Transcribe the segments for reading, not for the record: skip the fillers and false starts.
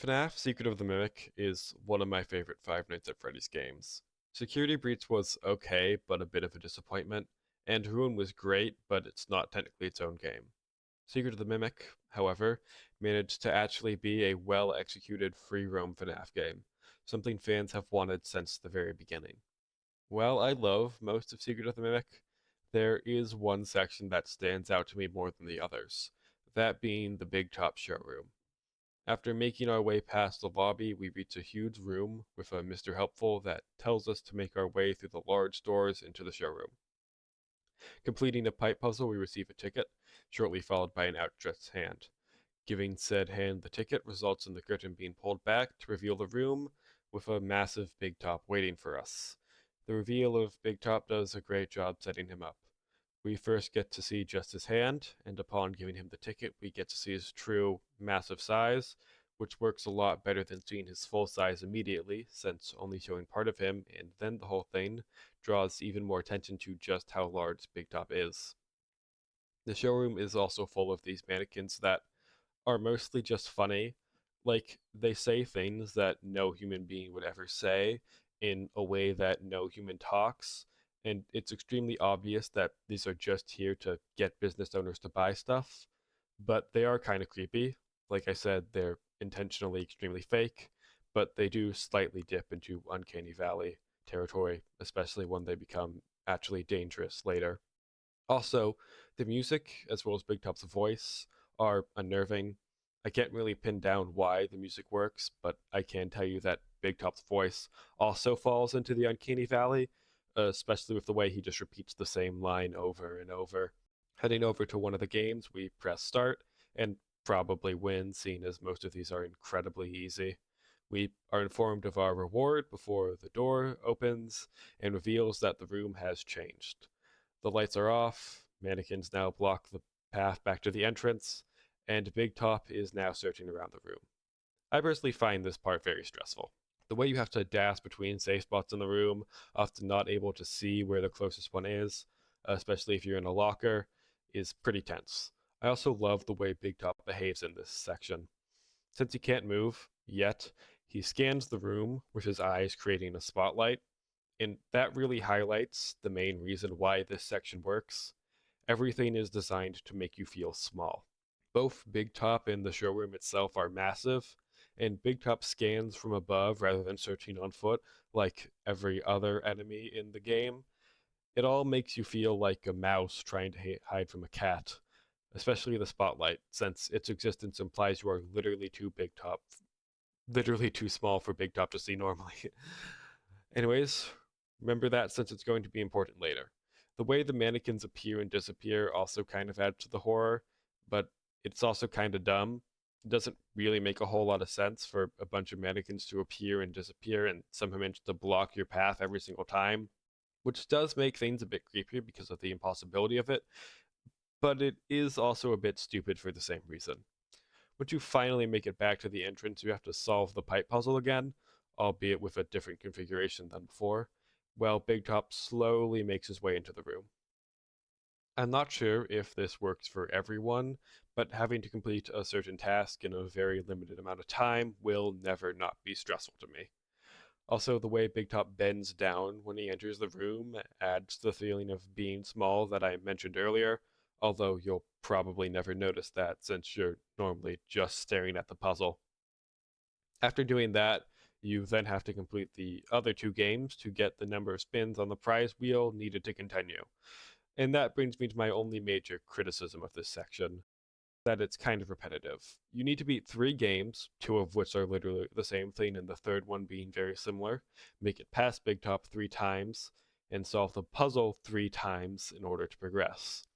FNaF Secret of the Mimic is one of my favorite Five Nights at Freddy's games. Security Breach was okay, but a bit of a disappointment, and Ruin was great, but it's not technically its own game. Secret of the Mimic, however, managed to actually be a well executed free roam FNAF game, something fans have wanted since the very beginning. While I love most of Secret of the Mimic, there is one section that stands out to me more than the others, that being the Big Top Showroom. After making our way past the lobby, we reach a huge room with a Mr. Helpful that tells us to make our way through the large doors into the showroom. Completing a pipe puzzle, we receive a ticket, shortly followed by an outstretched hand. Giving said hand the ticket results in the curtain being pulled back to reveal the room with a massive Big Top waiting for us. The reveal of Big Top does a great job setting him up. We first get to see just his hand, and upon giving him the ticket, we get to see his true massive size, which works a lot better than seeing his full size immediately, since only showing part of him and then the whole thing draws even more attention to just how large Big Top is. The showroom is also full of these mannequins that are mostly just funny. Like, they say things that no human being would ever say in a way that no human talks. And it's extremely obvious that these are just here to get business owners to buy stuff. But they are kind of creepy. Like I said, they're intentionally extremely fake, but they do slightly dip into Uncanny Valley territory, especially when they become actually dangerous later. Also, the music, as well as Big Top's voice, are unnerving. I can't really pin down why the music works, but I can tell you that Big Top's voice also falls into the Uncanny Valley, especially with the way he just repeats the same line over and over. Heading over to one of the games, we press start and probably win, seeing as most of these are incredibly easy. We are informed of our reward before the door opens and reveals that the room has changed. The lights are off, mannequins now block the path back to the entrance, and Big Top is now searching around the room. I personally find this part very stressful. The way you have to dash between safe spots in the room, often not able to see where the closest one is, especially if you're in a locker, is pretty tense. I also love the way Big Top behaves in this section. Since he can't move yet, he scans the room with his eyes creating a spotlight, and that really highlights the main reason why this section works. Everything is designed to make you feel small. Both Big Top and the showroom itself are massive, and Big Top scans from above rather than searching on foot like every other enemy in the game. It all makes you feel like a mouse trying to hide from a cat, especially the spotlight, since its existence implies you are literally too small for Big Top to see normally. Anyways, remember that since it's going to be important later. The way the mannequins appear and disappear also kind of adds to the horror, but it's also kind of dumb. It doesn't really make a whole lot of sense for a bunch of mannequins to appear and disappear and somehow manage to block your path every single time, which does make things a bit creepier because of the impossibility of it, but it is also a bit stupid for the same reason. Once you finally make it back to the entrance, you have to solve the pipe puzzle again, albeit with a different configuration than before, while Big Top slowly makes his way into the room. I'm not sure if this works for everyone, but having to complete a certain task in a very limited amount of time will never not be stressful to me. Also, the way Big Top bends down when he enters the room adds the feeling of being small that I mentioned earlier, although you'll probably never notice that since you're normally just staring at the puzzle. After doing that, you then have to complete the other two games to get the number of spins on the prize wheel needed to continue. And that brings me to my only major criticism of this section, that it's kind of repetitive. You need to beat three games, two of which are literally the same thing, and the third one being very similar, make it past Big Top three times, and solve the puzzle three times in order to progress.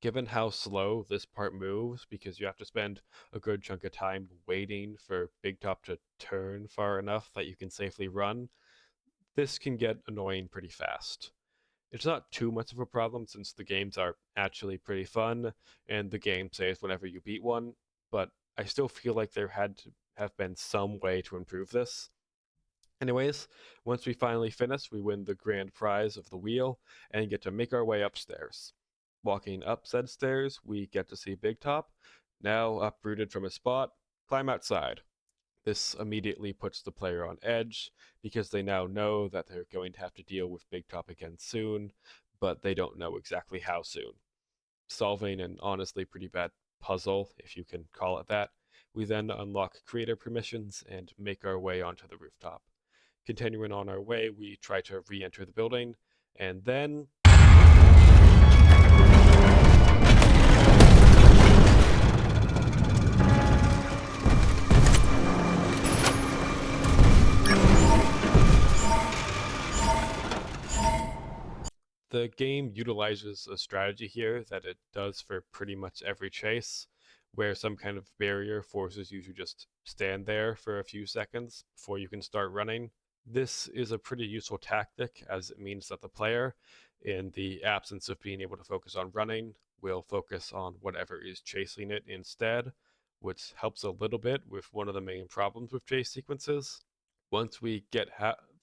Given how slow this part moves, because you have to spend a good chunk of time waiting for Big Top to turn far enough that you can safely run, this can get annoying pretty fast. It's not too much of a problem since the games are actually pretty fun and the game saves whenever you beat one, but I still feel like there had to have been some way to improve this. Anyways, once we finally finish, we win the grand prize of the wheel and get to make our way upstairs. Walking up said stairs, we get to see Big Top, now uprooted from his spot, climb outside. This immediately puts the player on edge because they now know that they're going to have to deal with Big Top again soon, but they don't know exactly how soon. Solving an honestly pretty bad puzzle, if you can call it that, we then unlock creator permissions and make our way onto the rooftop. Continuing on our way, we try to re enter the building, and then the game utilizes a strategy here that it does for pretty much every chase, where some kind of barrier forces you to just stand there for a few seconds before you can start running. This is a pretty useful tactic as it means that the player, in the absence of being able to focus on running, will focus on whatever is chasing it instead, which helps a little bit with one of the main problems with chase sequences. Once we get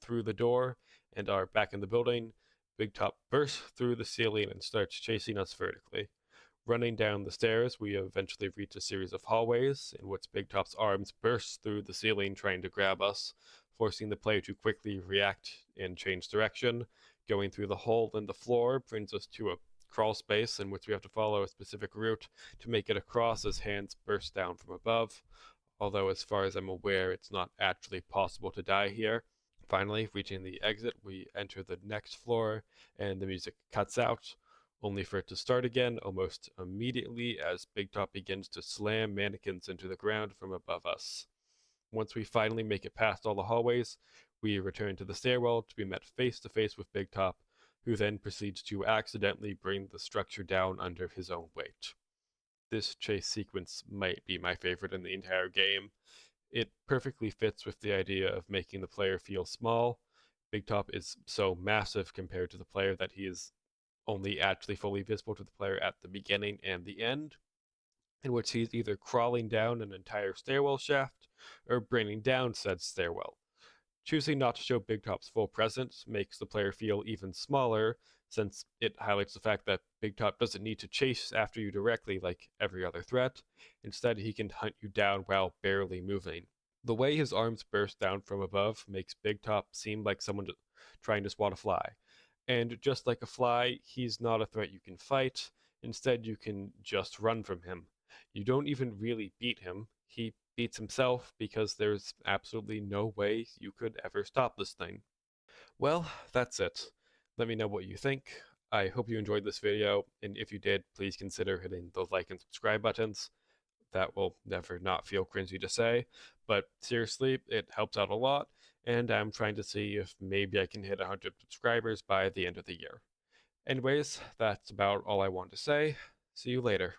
through the door and are back in the building, Big Top bursts through the ceiling and starts chasing us vertically. Running down the stairs, we eventually reach a series of hallways in which Big Top's arms burst through the ceiling trying to grab us, forcing the player to quickly react and change direction. Going through the hole in the floor brings us to a crawl space in which we have to follow a specific route to make it across as hands burst down from above. Although, as far as I'm aware, it's not actually possible to die here. Finally, reaching the exit, we enter the next floor, and the music cuts out, only for it to start again almost immediately as Big Top begins to slam mannequins into the ground from above us. Once we finally make it past all the hallways, we return to the stairwell to be met face to face with Big Top, who then proceeds to accidentally bring the structure down under his own weight. This chase sequence might be my favorite in the entire game. It perfectly fits with the idea of making the player feel small. Big Top is so massive compared to the player that he is only actually fully visible to the player at the beginning and the end, in which he's either crawling down an entire stairwell shaft or bringing down said stairwell. Choosing not to show Big Top's full presence makes the player feel even smaller, since it highlights the fact that Big Top doesn't need to chase after you directly like every other threat. Instead, he can hunt you down while barely moving. The way his arms burst down from above makes Big Top seem like someone trying to swat a fly. And just like a fly, he's not a threat you can fight. Instead, you can just run from him. You don't even really beat him. He beats himself because there's absolutely no way you could ever stop this thing. Well, that's it. Let me know what you think. I hope you enjoyed this video, and if you did, please consider hitting the like and subscribe buttons. That will never not feel cringy to say, but seriously, it helps out a lot, and I'm trying to see if maybe I can hit 100 subscribers by the end of the year. Anyways, that's about all I want to say. See you later.